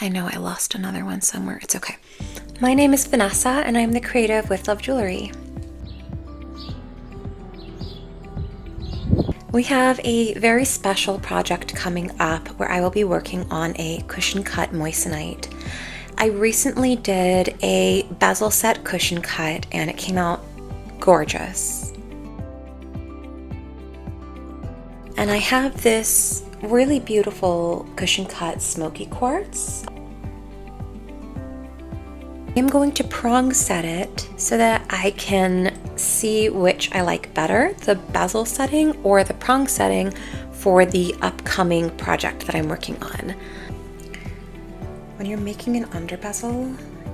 I know I lost another one somewhere. It's okay. My name is Vanessa and I'm the creative with Love Jewelry. We have a very special project coming up where I will be working on a cushion cut moissanite. I recently did a bezel set cushion cut and it came out gorgeous. And I have this really beautiful cushion cut Smokey Quartz. I'm going to prong set it so that I can see which I like better, the bezel setting or the prong setting for the upcoming project that I'm working on. When you're making an under bezel,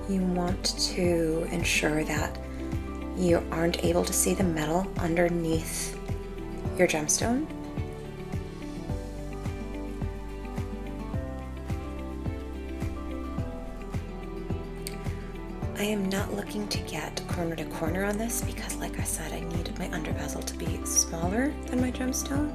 you want to ensure that you aren't able to see the metal underneath your gemstone. I am not looking to get corner to corner on this because, like I said, I need my under bezel to be smaller than my gemstone.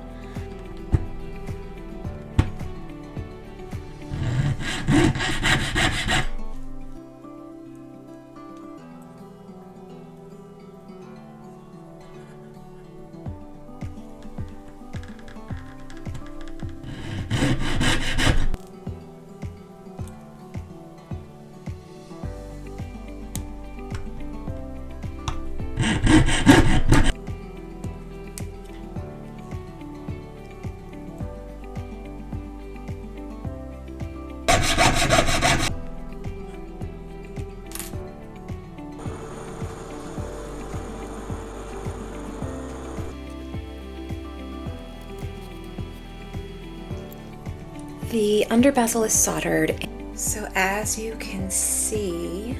The under bezel is soldered, so as you can see,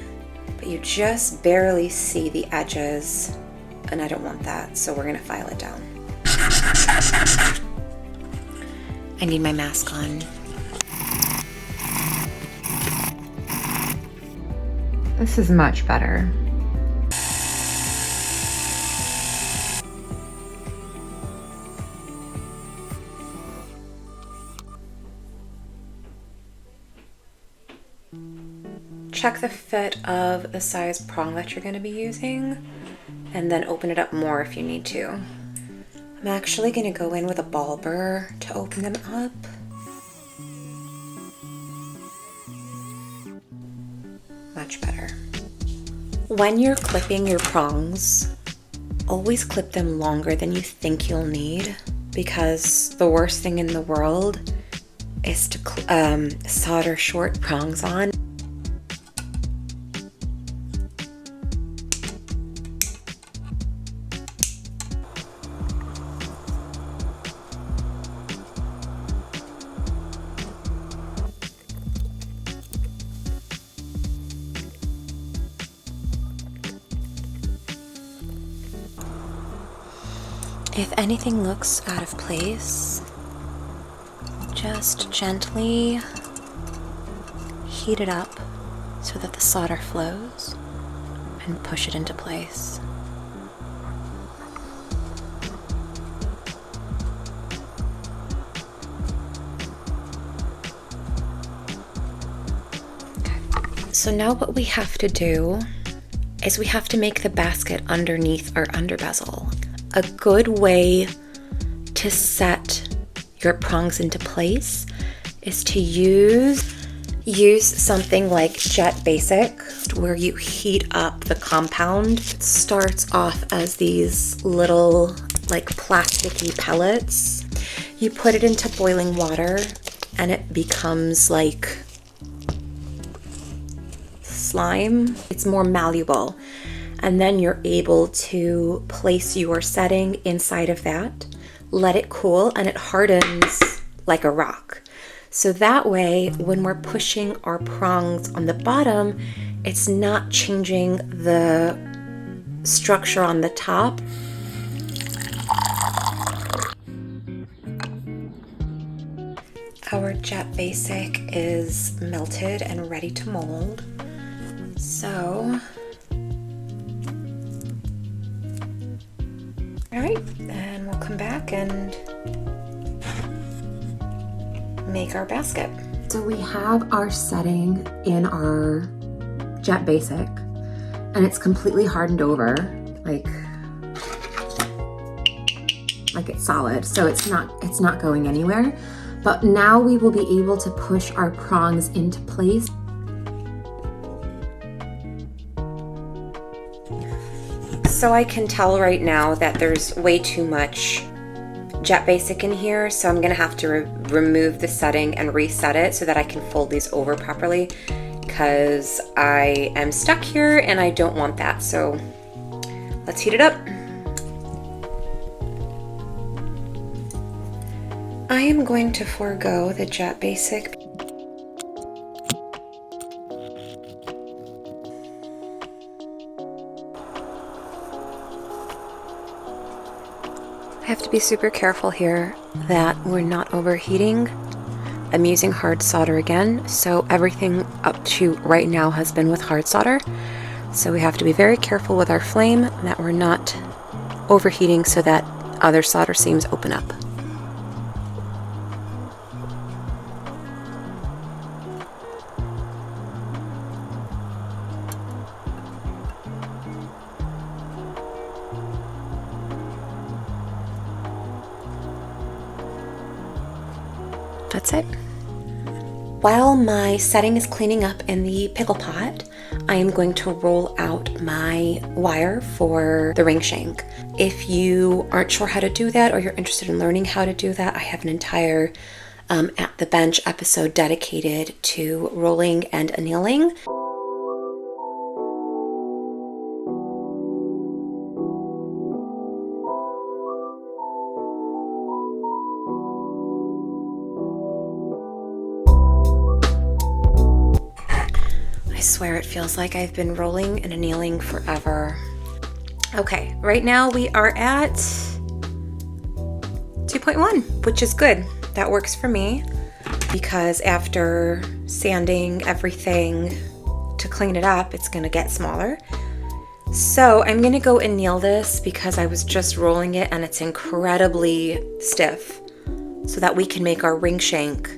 but you just barely see the edges, and I don't want that, so we're gonna file it down. I need my mask on. This is much better. Check the fit of the size prong that you're going to be using, and then open it up more if you need to. I'm actually going to go in with a ball burr to open them up. Much better. When you're clipping your prongs, always clip them longer than you think you'll need, because the worst thing in the world is to solder short prongs on. If anything looks out of place, just gently heat it up so that the solder flows and push it into place. Okay. So now what we have to do is we have to make the basket underneath our under bezel. A good way to set your prongs into place is to use something like Jet Basic, where you heat up the compound. It starts off as these little like plasticky pellets. You put it into boiling water and it becomes like slime. It's more malleable. And then you're able to place your setting inside of that, let it cool, and it hardens like a rock. So that way, when we're pushing our prongs on the bottom, it's not changing the structure on the top. Our Jet Basic is melted and ready to mold. So, all right, and we'll come back and make our basket. So we have our setting in our Jet Basic, and it's completely hardened over, like it's solid, so it's not going anywhere. But now we will be able to push our prongs into place. So I can tell right now that there's way too much Jet Basic in here, so I'm gonna have to remove the setting and reset it so that I can fold these over properly, because I am stuck here and I don't want that. So let's heat it up. I am going to forego the Jet Basic. I have to be super careful here that we're not overheating. I'm using hard solder again, so everything up to right now has been with hard solder. So we have to be very careful with our flame that we're not overheating so that other solder seams open up. That's it. While my setting is cleaning up in the pickle pot, I am going to roll out my wire for the ring shank. If you aren't sure how to do that, or you're interested in learning how to do that, I have an entire At the Bench episode dedicated to rolling and annealing. I swear it feels like I've been rolling and annealing forever. Okay, right now we are at 2.1, which is good. That works for me, because after sanding everything to clean it up, it's gonna get smaller. So I'm gonna go anneal this because I was just rolling it and it's incredibly stiff, so that we can make our ring shank.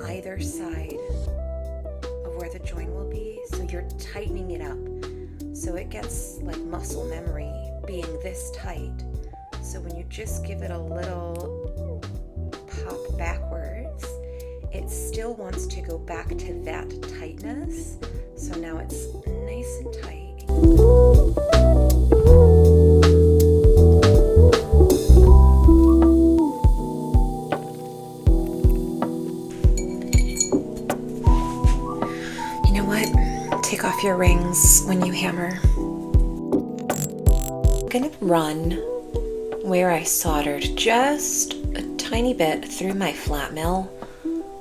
Either side of where the joint will be, so you're tightening it up so it gets like muscle memory being this tight. So when you just give it a little pop backwards, it still wants to go back to that tightness. So now it's nice and tight. Take off your rings when you hammer. I'm gonna run where I soldered just a tiny bit through my flat mill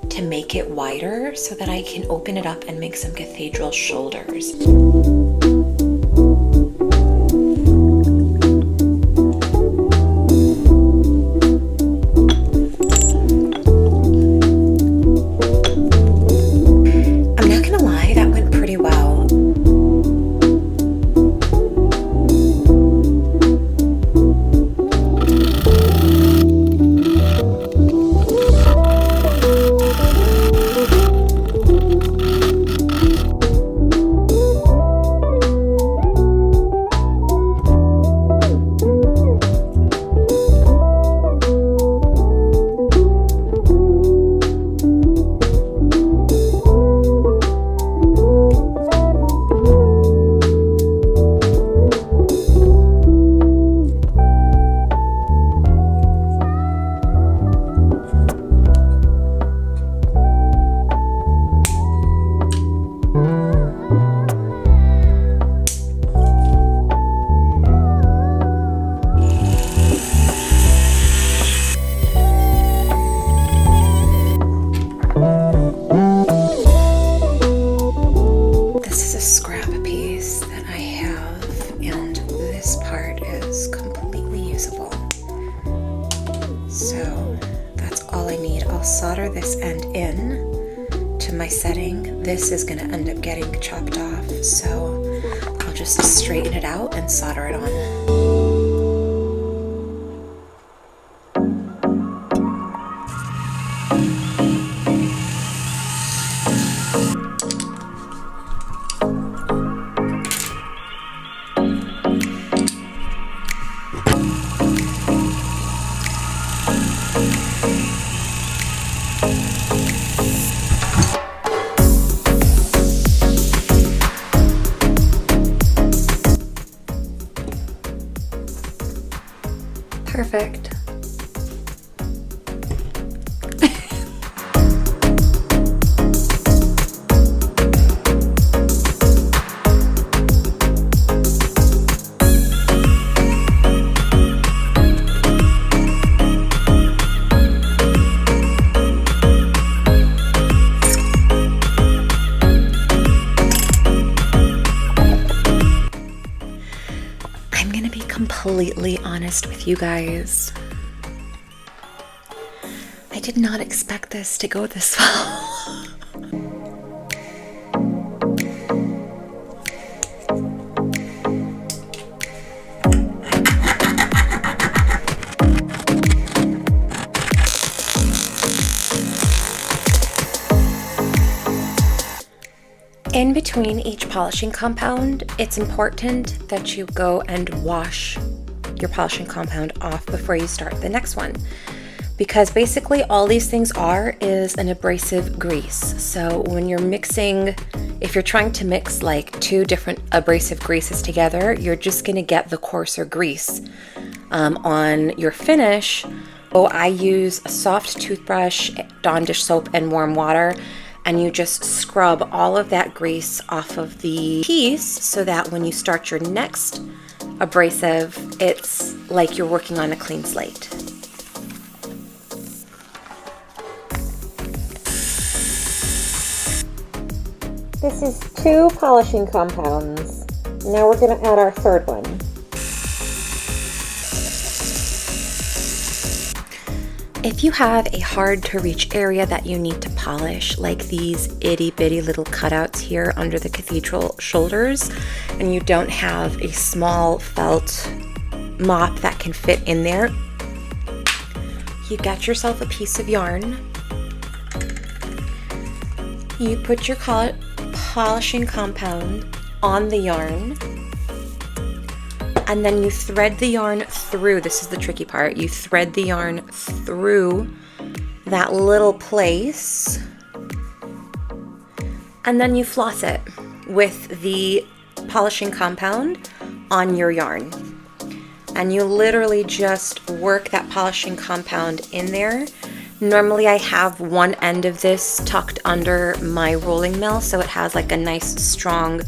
to make it wider so that I can open it up and make some cathedral shoulders. scrap piece that I have, and this part is completely usable. So that's all I need. I'll solder this end in to my setting. This is going to end up getting chopped off, so I'll just straighten it out and solder it on. Perfect. I'm gonna be completely honest with you guys. I did not expect this to go this well. In between each polishing compound, it's important that you go and wash your polishing compound off before you start the next one. Because basically all these things is an abrasive grease. So when you're mixing, if you're trying to mix like two different abrasive greases together, you're just gonna get the coarser grease on your finish. So I use a soft toothbrush, Dawn dish soap, and warm water, and you just scrub all of that grease off of the piece so that when you start your next abrasive, it's like you're working on a clean slate. This is 2 polishing compounds. Now we're going to add our third one. If you have a hard to reach area that you need to polish, like these itty bitty little cutouts here under the cathedral shoulders, and you don't have a small felt mop that can fit in there, you get yourself a piece of yarn. You put your polishing compound on the yarn, and then you thread the yarn through. This is the tricky part. You thread the yarn through that little place, and then you floss it with the polishing compound on your yarn. And you literally just work that polishing compound in there. Normally I have one end of this tucked under my rolling mill, so it has like a nice strong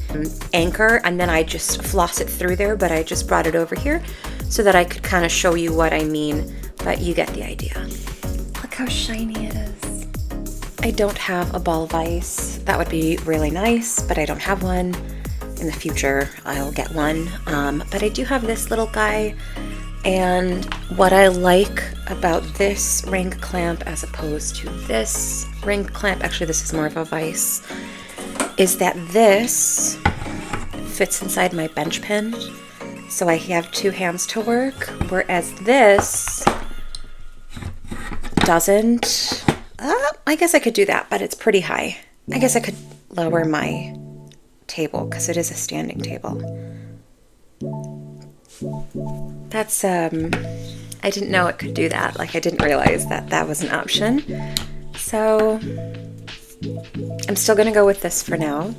anchor, and then I just floss it through there, but I just brought it over here so that I could kind of show you what I mean, but you get the idea. Look how shiny it is. I don't have a ball vise. That would be really nice, but I don't have one. In the future I'll get one, but I do have this little guy. And what I like about this ring clamp as opposed to this ring clamp, actually this is more of a vise, is that this fits inside my bench pin. So I have 2 hands to work, whereas this doesn't. I guess I could do that, but it's pretty high. I guess I could lower my table because it is a standing table. That's, I didn't know it could do that. Like, I didn't realize that that was an option. So, I'm still gonna go with this for now.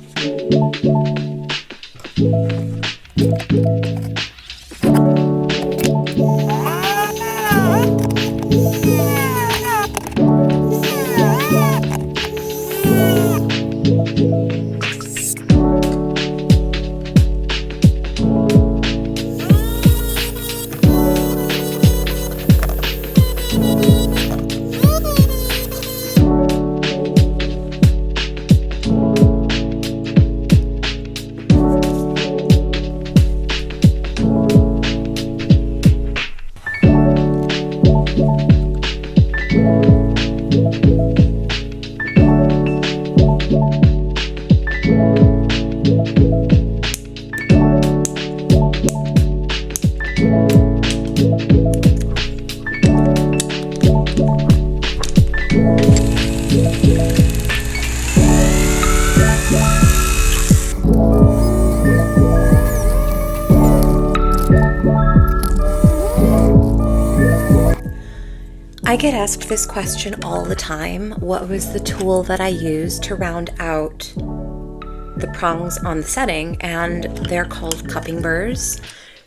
I get asked this question all the time. What was the tool that I used to round out the prongs on the setting? And they're called cupping burrs.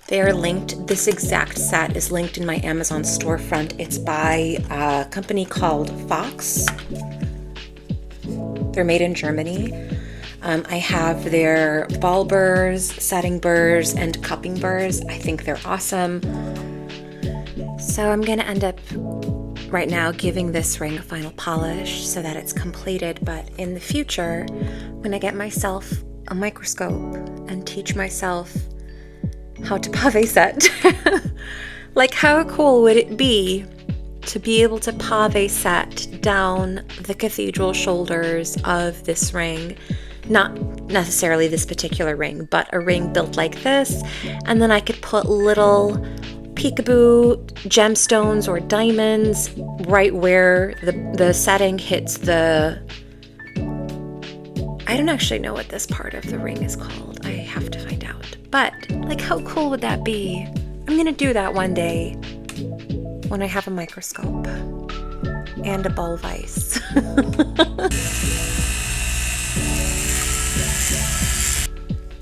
They are linked. This exact set is linked in my Amazon storefront. It's by a company called Fox. They're made in Germany. I have their ball burrs, setting burrs, and cupping burrs. I think they're awesome. So I'm gonna end up right now giving this ring a final polish so that it's completed, but in the future, I'm gonna get myself a microscope and teach myself how to pave set. Like, how cool would it be to be able to pave set down the cathedral shoulders of this ring? Not necessarily this particular ring, but a ring built like this, and then I could put little peekaboo gemstones or diamonds right where the setting hits the... I don't actually know what this part of the ring is called. I have to find out. But, like, how cool would that be? I'm gonna do that one day when I have a microscope and a ball vise.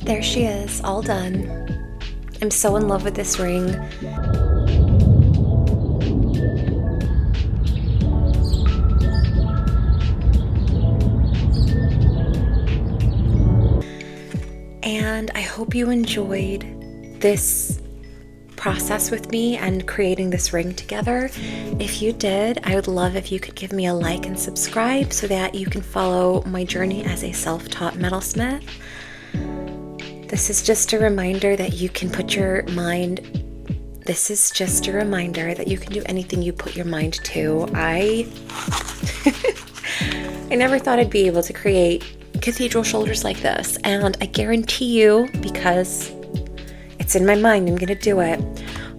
There she is, all done. I'm so in love with this ring. And I hope you enjoyed this process with me and creating this ring together. If you did, I would love if you could give me a like and subscribe so that you can follow my journey as a self-taught metalsmith. This is just a reminder that you can put your mind... This is just a reminder that you can do anything you put your mind to. I never thought I'd be able to create cathedral shoulders like this, and I guarantee you, because it's in my mind, I'm gonna do it.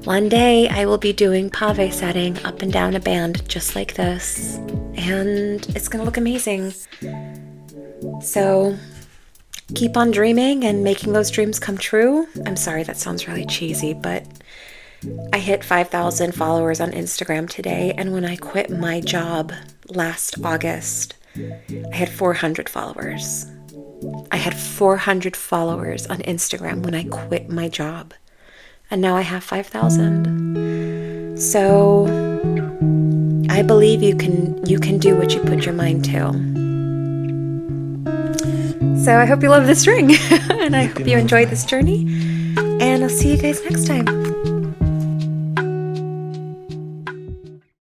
One day I will be doing pave setting up and down a band just like this, and it's gonna look amazing. So keep on dreaming and making those dreams come true. I'm sorry, that sounds really cheesy, but I hit 5,000 followers on Instagram today, and when I quit my job last August, I had 400 followers. I had 400 followers on Instagram when I quit my job, and now I have 5,000. So I believe you can do what you put your mind to. So I hope you love this ring, and I hope you enjoyed this journey, and I'll see you guys next time.